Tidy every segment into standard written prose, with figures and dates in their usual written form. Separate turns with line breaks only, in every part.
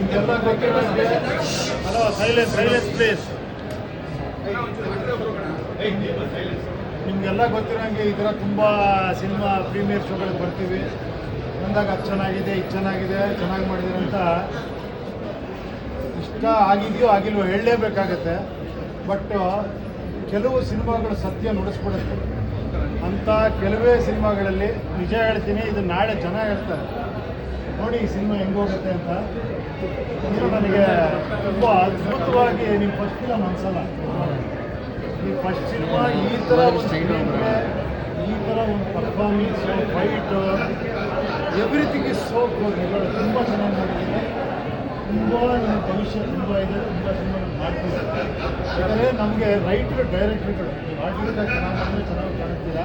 ನಿಮಗೆಲ್ಲ ಗೊತ್ತಿರೋಂಗೆ hello silence silence please. ನಿಮಗೆಲ್ಲ ಗೊತ್ತಿರೋಂಗೆ ಈ ಥರ ತುಂಬ ಸಿನಿಮಾ ಪ್ರೀಮಿಯರ್ ಶೋಗಳಿಗೆ ಬರ್ತೀವಿ. ಬಂದಾಗ ಅದು ಚೆನ್ನಾಗಿದೆ, ಇದು ಚೆನ್ನಾಗಿದೆ, ಚೆನ್ನಾಗಿ ಮಾಡಿದ್ದೀರ ಅಂತ ಇಷ್ಟ ಆಗಿದೆಯೋ ಆಗಿಲ್ವೋ ಹೇಳಲೇಬೇಕಾಗತ್ತೆ. ಬಟ್ ಕೆಲವು ಸಿನಿಮಾಗಳು ಸತ್ಯ ನುಡಿಸ್ಬಿಡುತ್ತೆ. ಅಂಥ ಕೆಲವೇ ಸಿನಿಮಾಗಳಲ್ಲಿ ನಿಜ ಹೇಳ್ತೀನಿ, ಇದು ನಾಳೆ ಜನ ಹೇಳ್ತಾರೆ ನೋಡಿ ಈ ಸಿನಿಮಾ ಹೆಂಗೋಗುತ್ತೆ ಅಂತ. ಇದು ನನಗೆ ತುಂಬ ಅದ್ಭುತವಾಗಿ ನಿಮ್ಮ ಫಸ್ಟ್ ಫಿಲಮ್ ಅನ್ಸಲ್ಲ. ಈ ಫಸ್ಟ್ ಸಿನಿಮಾ ಈ ಥರ ಒಂದು ಸ್ಕ್ರೀನ್ ಪ್ಲೇ, ಈ ಥರ ಒಂದು performance, fight, everything is so good. ತುಂಬ ಚೆನ್ನಾಗಿ ಮಾಡಿದ್ದೀನಿ. ತುಂಬ ನಮ್ಮ ಭವಿಷ್ಯ ತುಂಬ ಇದೆ. ತುಂಬ ಸಿನಿಮಾ ಮಾಡ್ತೀವಿ. ಯಾಕಂದರೆ ನಮಗೆ ರೈಟ್ರು ಡೈರೆಕ್ಟ್ರುಗಳು ಆರ್ಟಿಸ್ಟ್ ಚೆನ್ನಾಗಿ ಮಾಡಿದ್ರೆ ಚೆನ್ನಾಗಿ ಕಾಣುತ್ತೀರ.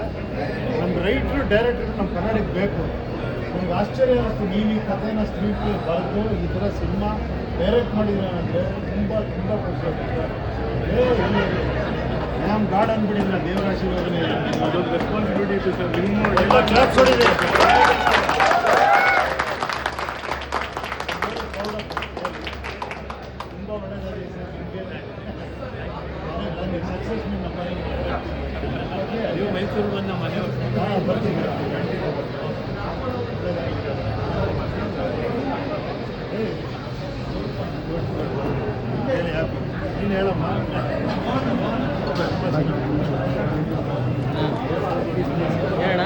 ನಮ್ಮ ರೈಟ್ರು ಡೈರೆಕ್ಟ್ರು ನಮ್ಮ ಕನ್ನಡಕ್ಕೆ ಬೇಕು. ನನಗೆ ಆಶ್ಚರ್ಯ ಅನ್ನಿಸ್ತು, ನೀವು ಈ ಕಥೆನ ಸ್ಕ್ರೀನ್ ಪ್ಲೇ ಬರೆದು ಈ ಥರ ಸಿನಿಮಾ ಡೈರೆಕ್ಟ್ ಮಾಡಿದ್ರೆ ಅಂದರೆ ತುಂಬ ತುಂಬ ಖುಷಿ ಆಗುತ್ತೆ. ನಮ್ಮ ಗಾಡ್ ಅಂದ್ಬಿಟ್ಟಿಲ್ಲ, ದೇವರ ಆಶೀರ್ವಾದನೇ ಅದೊಂದು ರೆಸ್ಪಾನ್ಸಿಬಿಲಿಟಿ ಇತ್ತು ಸರ್. ನಿಮ್ಮ ಕ್ಲಾಪ್ಸ್ ಹೊಡಿದೆ. ತುಂಬ ಒಳ್ಳೆಯದಾಗಿದೆ ಸರ್ ನಿಮಗೆ. ಸಕ್ಸಸ್ ನಿಮ್ಮ ಮನೆ ನೀವು ಮೈಸೂರು ಬಂದ ಮನೆಯವರು ಬರ್ತೀನಿ. ನೀನು ಹೇಳಮ್ಮ.
ಹೇಳ